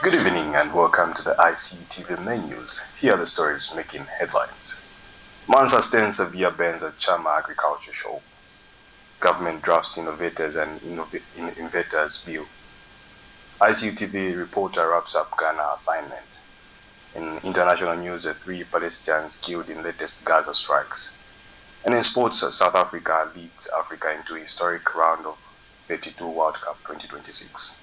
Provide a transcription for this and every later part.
Good evening and welcome to the ICU TV main news. Here are the stories making headlines. Man sustains severe bans at Chama agriculture show. Government drafts Innovators and Inventors bill. ICU TV reporter wraps up Ghana assignment. In international news, 3 Palestinians killed in latest Gaza strikes. And in sports, South Africa leads Africa into a historic round of 32 World Cup 2026.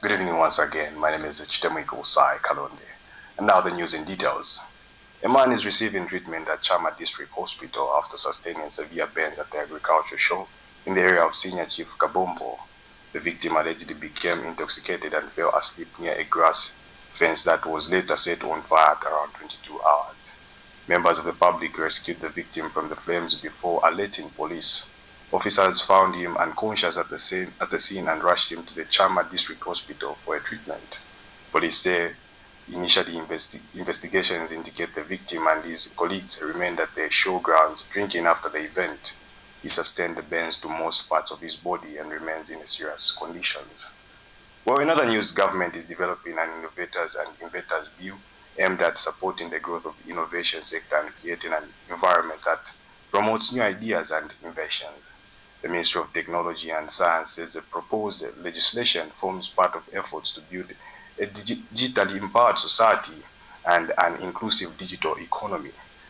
Good evening once again. My name is Chitemwiko Sai Kalonde. And now the news in details. A man is receiving treatment at Chama District Hospital after sustaining severe burns at the agriculture show in the area of Senior Chief Kabombo. The victim allegedly became intoxicated and fell asleep near a grass fence that was later set on fire at around 22 hours. Members of the public rescued the victim from the flames before alerting police. Officers found him unconscious at the scene and rushed him to the Chama District Hospital for a treatment. Police say initially investigations indicate the victim and his colleagues remained at the showgrounds drinking after the event. He sustained burns to most parts of his body and remains in serious conditions. Well, in other news, government is developing an Innovators and Inventors bill aimed at supporting the growth of the innovation sector and creating an environment that promotes new ideas and inventions. The Ministry of Technology and Science says the proposed legislation forms part of efforts to build a digitally empowered society and an inclusive digital economy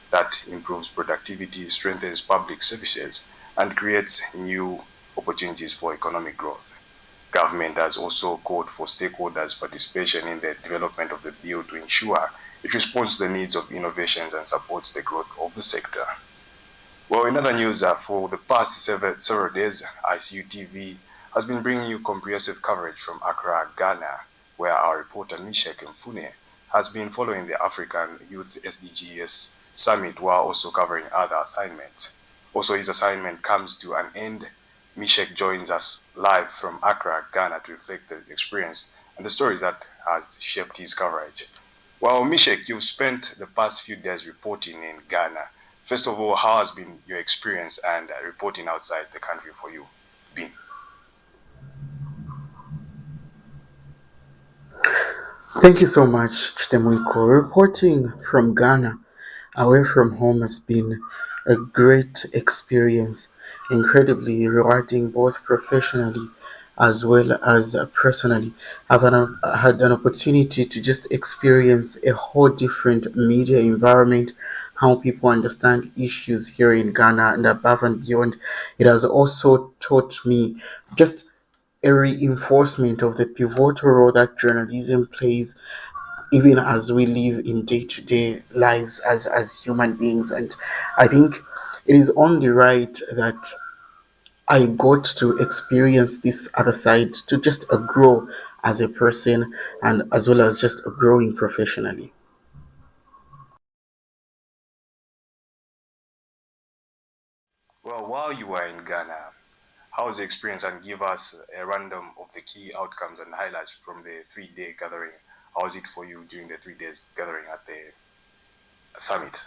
that improves productivity, strengthens public services, and creates new opportunities for economic growth. Government has also called for stakeholders' participation in the development of the bill to ensure it responds to the needs of innovations and supports the growth of the sector. Well, in other news, for the past several days, ICU TV has been bringing you comprehensive coverage from Accra, Ghana, where our reporter Mishek Mfune has been following the African Youth SDGs Summit while also covering other assignments. Also, his assignment comes to an end. Mishek joins us live from Accra, Ghana to reflect the experience and the stories that has shaped his coverage. Well, Mishek, you've spent the past few days reporting in Ghana. First of all, how has been your experience and reporting outside the country for you been? Thank you so much, Chitemwiko. Reporting from Ghana away from home has been a great experience, incredibly rewarding both professionally as well as personally. Had an opportunity to just experience a whole different media environment, how people understand issues here in Ghana and above and beyond. It has also taught me just a reinforcement of the pivotal role that journalism plays even as we live in day-to-day lives as human beings. And I think it is only right that I got to experience this other side to just grow as a person and as well as just growing professionally. Well, while you were in Ghana, how was the experience and give us a random of the key outcomes and highlights from the 3-day gathering? How was it for you during the 3 days gathering at the summit?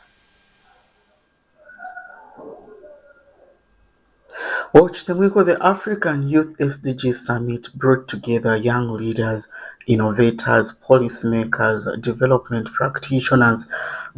Well, Chitemwiko, the African Youth SDG Summit brought together young leaders, innovators, policymakers, development practitioners,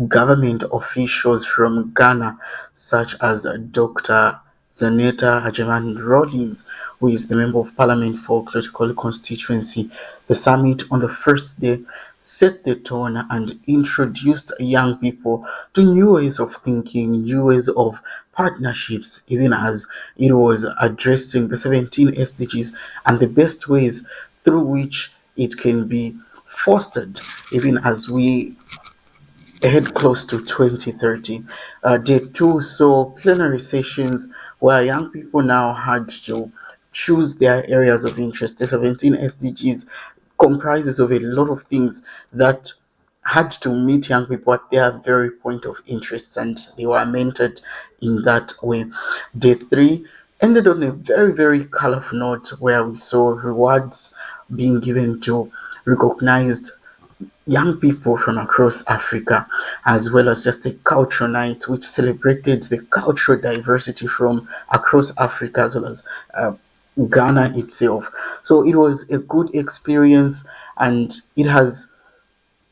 government officials from Ghana, such as Dr. Zanetta Hajaman Rawlings, who is the Member of Parliament for Critical Constituency. The summit on the first day set the tone and introduced young people to new ways of thinking, new ways of partnerships, even as it was addressing the 17 SDGs and the best ways through which it can be fostered, even as we head close to 2030. Day two saw plenary sessions where young people now had to choose their areas of interest. The 17 SDGs comprises of a lot of things that had to meet young people at their very point of interest, and they were mentored in that way. Day three ended on a very, very colorful note where we saw rewards being given to recognized young people from across Africa, as well as just a cultural night which celebrated the cultural diversity from across Africa as well as uh, Ghana itself. So it was a good experience, and it has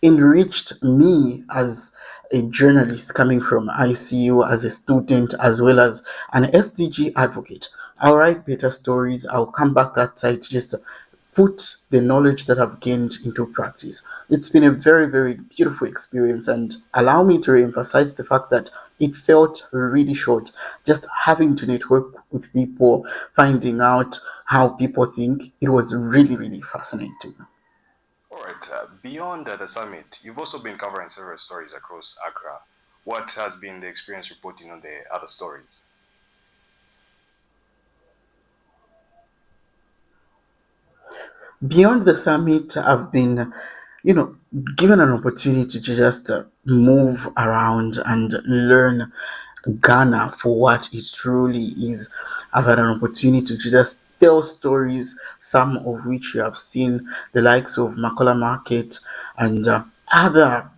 enriched me as a journalist coming from ICU, as a student, as well as an SDG advocate. I'll write better stories. I'll come back that side to just put the knowledge that I've gained into practice. It's been a very, very beautiful experience, and allow me to emphasize the fact that it felt really short. Just having to network with people, finding out how people think, it was really, really fascinating. All right. Beyond the summit, you've also been covering several stories across Accra. What has been the experience reporting on the other stories? Beyond the summit, I've been, you know, given an opportunity to just move around and learn Ghana for what it truly is. I've had an opportunity to just tell stories, some of which you have seen, the likes of Makola Market and other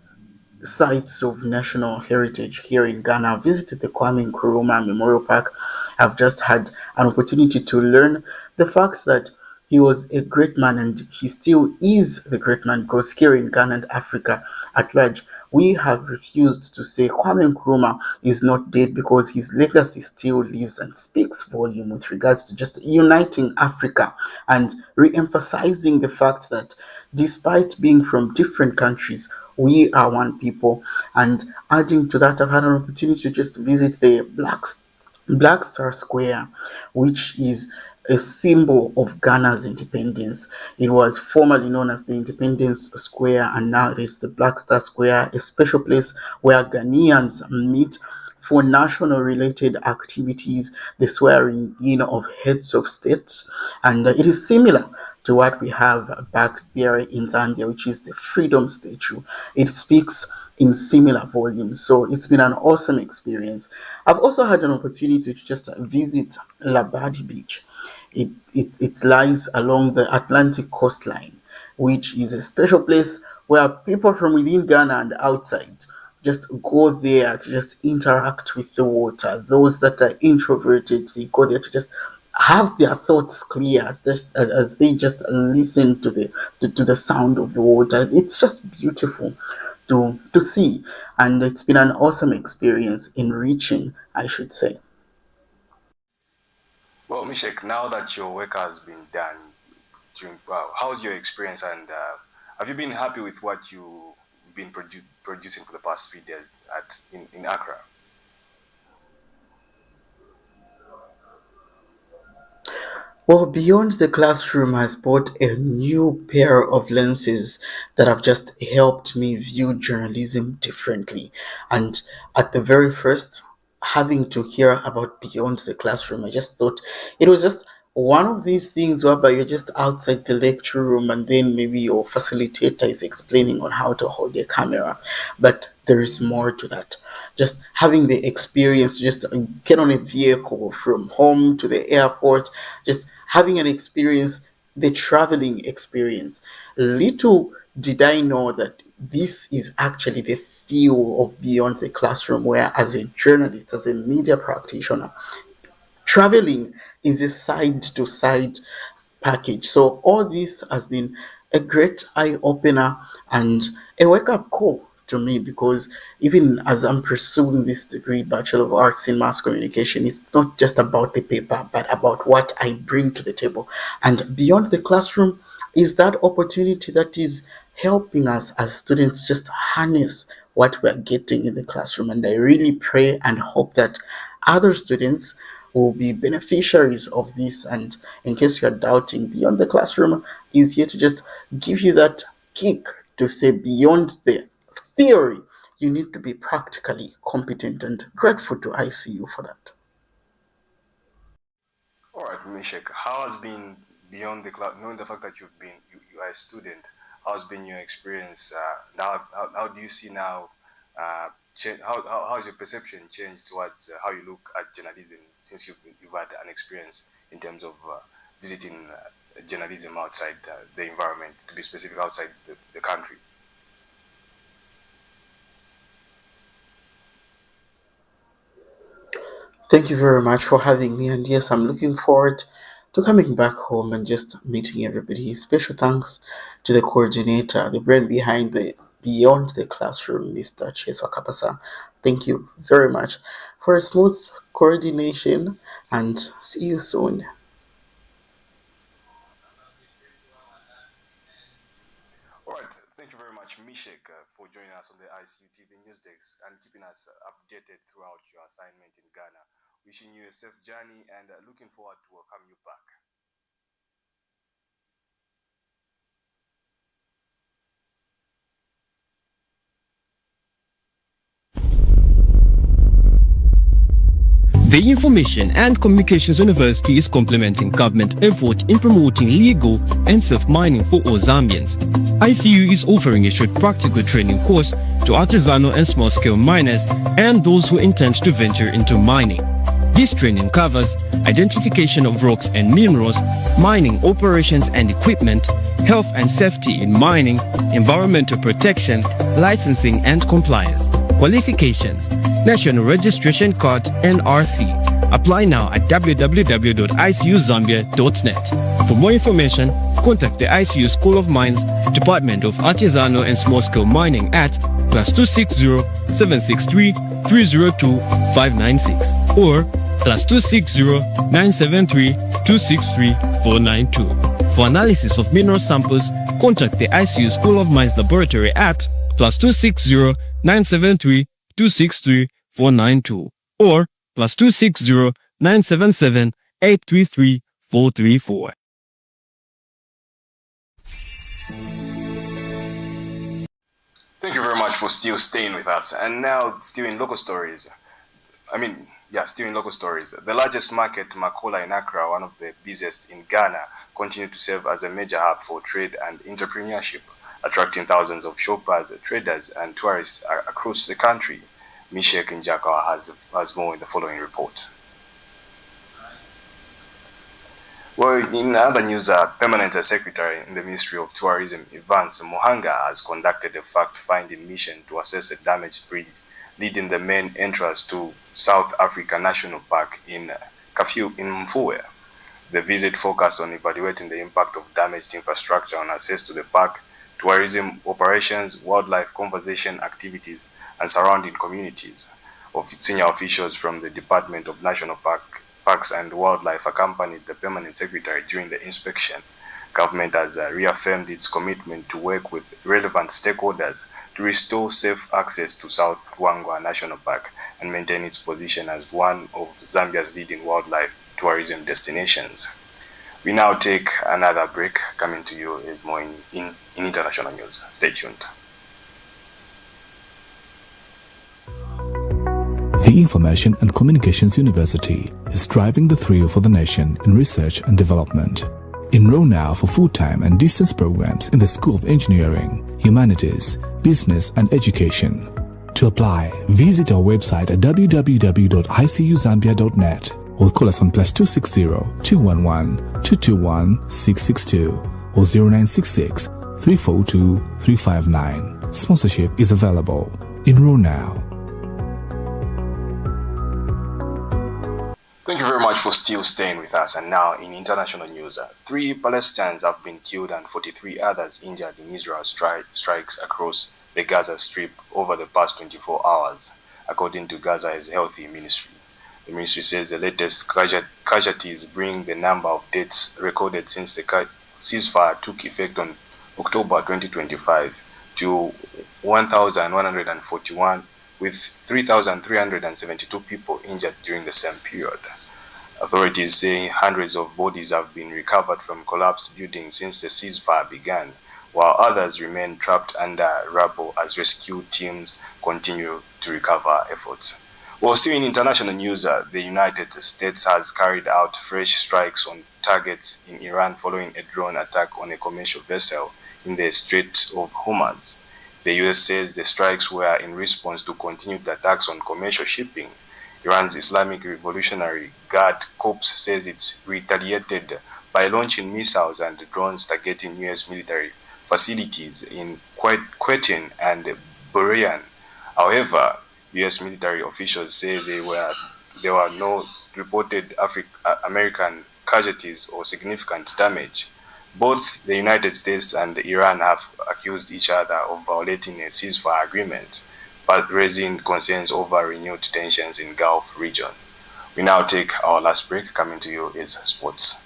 sites of national heritage here in Ghana. I've visited the Kwame Nkrumah Memorial Park. I've just had an opportunity to learn the fact that he was a great man and he still is the great man because here in Ghana and Africa at large, we have refused to say Kwame Nkrumah is not dead because his legacy still lives and speaks volume with regards to just uniting Africa and re-emphasizing the fact that despite being from different countries, we are one people. And adding to that, I've had an opportunity to just visit the Black Star Square, which is a symbol of Ghana's independence. It was formerly known as the Independence Square, and now it is the Black Star Square, a special place where Ghanaians meet for national related activities, the swearing in of heads of states, and it is similar to what we have back there in Zambia, which is the Freedom Statue. It speaks in similar volumes. So it's been an awesome experience. I've also had an opportunity to just visit Labadi Beach. It lies along the Atlantic coastline, which is a special place where people from within Ghana and outside just go there to just interact with the water. Those that are introverted, they go there to just have their thoughts clear as they just listen to the sound of the water. It's just beautiful to see, and it's been an awesome experience, enriching, I should say. Well, Mishek, now that your work has been done, how's your experience and have you been happy with what you've been producing for the past 3 days in Accra? Well, beyond the classroom has brought a new pair of lenses that have just helped me view journalism differently. And at the very first, having to hear about beyond the classroom, I just thought it was just one of these things whereby you're just outside the lecture room and then maybe your facilitator is explaining on how to hold a camera. But there is more to that. Just having the experience to just get on a vehicle from home to the airport, just having an experience, the traveling experience. Little did I know that this is actually the feel of beyond the classroom, where as a journalist, as a media practitioner, traveling is a side to side package. So all this has been a great eye opener and a wake up call to me, because even as I'm pursuing this degree, Bachelor of Arts in Mass Communication, it's not just about the paper, but about what I bring to the table. And beyond the classroom is that opportunity that is helping us as students just harness what we're getting in the classroom. And I really pray and hope that other students will be beneficiaries of this. And in case you're doubting, Beyond the Classroom is here to just give you that kick to say beyond the theory, you need to be practically competent, and grateful to ICU for that. All right, Mishek, how has been beyond the class, knowing the fact that you are a student, how's been your experience? How do you see now? How has your perception changed towards how you look at journalism since you've had an experience in terms of visiting journalism outside the environment, to be specific, outside the country? Thank you very much for having me. And yes, I'm looking forward to coming back home and just meeting everybody. Special thanks to the coordinator, the brain behind the Beyond the Classroom, Mr. Cheswa Kapasa. Thank you very much for a smooth coordination and see you soon. All right, thank you very much, Mishek, for joining us on the ICU TV News Desk and keeping us updated throughout your assignment in Ghana. Wishing you a safe journey and looking forward to welcome you back. The Information and Communications University is complementing government effort in promoting legal and safe mining for all Zambians. ICU is offering a short practical training course to artisanal and small-scale miners and those who intend to venture into mining. This training covers identification of rocks and minerals, mining operations and equipment, health and safety in mining, environmental protection, licensing and compliance. Qualifications: National Registration Card NRC. Apply now at www.icuzambia.net. For more information, contact the ICU School of Mines, Department of Artisanal and Small-Scale Mining at +260 763 302 596 or +260 973 263 492. For analysis of mineral samples, contact the ICU School of Mines Laboratory at +260 973 263 492 or +260 977 833 434. Thank you very much for still staying with us. And now, still in local stories. Still in local stories. The largest market, Makola in Accra, one of the busiest in Ghana, continue to serve as a major hub for trade and entrepreneurship, attracting thousands of shoppers, traders, and tourists across the country. Mishek Njakawa has more in the following report. Well, in other news, Permanent Secretary in the Ministry of Tourism, Evans Mohanga, has conducted a fact-finding mission to assess a damaged bridge leading the main entrance to South Africa National Park in Mfuwe. The visit focused on evaluating the impact of damaged infrastructure on access to the park, tourism operations, wildlife conservation activities, and surrounding communities. Senior officials from the Department of National Parks and Wildlife accompanied the Permanent Secretary during the inspection. Government has reaffirmed its commitment to work with relevant stakeholders to restore safe access to South Ruangwa National Park and maintain its position as one of Zambia's leading wildlife tourism destinations. We now take another break, coming to you with more in international news. Stay tuned. The Information and Communications University is driving the thrill for the nation in research and development. Enroll now for full-time and distance programs in the School of Engineering, Humanities, Business and Education. To apply, visit our website at www.icuzambia.net or call us on +260 211 221 662 or 0966 342 359. Sponsorship is available. Enroll now. Thank you very much for still staying with us. And now in international news, 3 Palestinians have been killed and 43 others injured in Israel strikes across the Gaza Strip over the past 24 hours, according to Gaza's Health Ministry. The ministry says the latest casualties bring the number of deaths recorded since the ceasefire took effect on October 2025 to 1,141, with 3,372 people injured during the same period. Authorities say hundreds of bodies have been recovered from collapsed buildings since the ceasefire began, while others remain trapped under rubble as rescue teams continue to recover efforts. Well, still in international news, the United States has carried out fresh strikes on targets in Iran following a drone attack on a commercial vessel in the Strait of Hormuz. The US says the strikes were in response to continued attacks on commercial shipping. Iran's Islamic Revolutionary Guard Corps says it's retaliated by launching missiles and drones targeting US military facilities in Quetin and Bahrain. However, US military officials say there were no reported American casualties or significant damage. Both the United States and Iran have accused each other of violating a ceasefire agreement, but raising concerns over renewed tensions in Gulf region. We now take our last break. Coming to you is sports.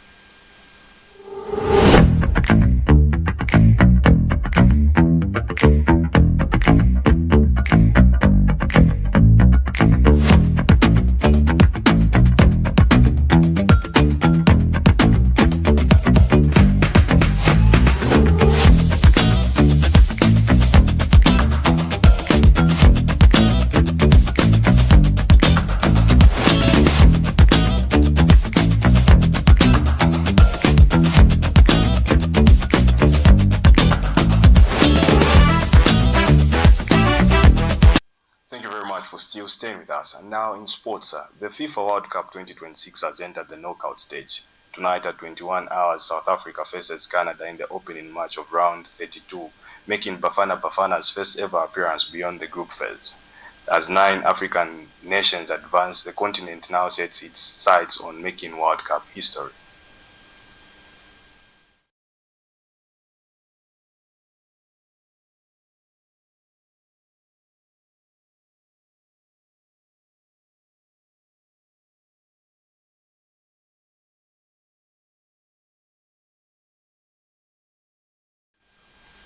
For still staying with us. And now in sports, the FIFA World Cup 2026 has entered the knockout stage. Tonight at 21 hours, South Africa faces Canada in the opening match of round 32, making Bafana Bafana's first ever appearance beyond the group phase. As 9 African nations advance, the continent now sets its sights on making World Cup history.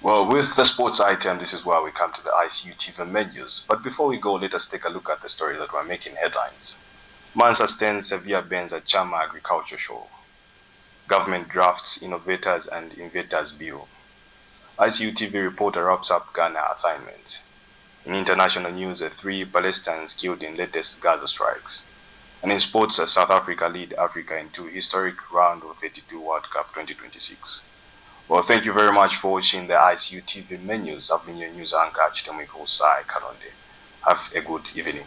Well, with the sports item, this is where we come to the ICU TV menus. But before we go, let us take a look at the story that were making headlines. Man sustains severe burns at Chama Agriculture Show. Government drafts Innovators and Inventors bill. ICU TV reporter wraps up Ghana assignment. In international news, 3 Palestinians killed in latest Gaza strikes. And in sports, South Africa lead Africa into historic round of 32 World Cup 2026. Well, thank you very much for watching the ICU TV menus. I've been your news anchor, Chama Kalonde. Have a good evening.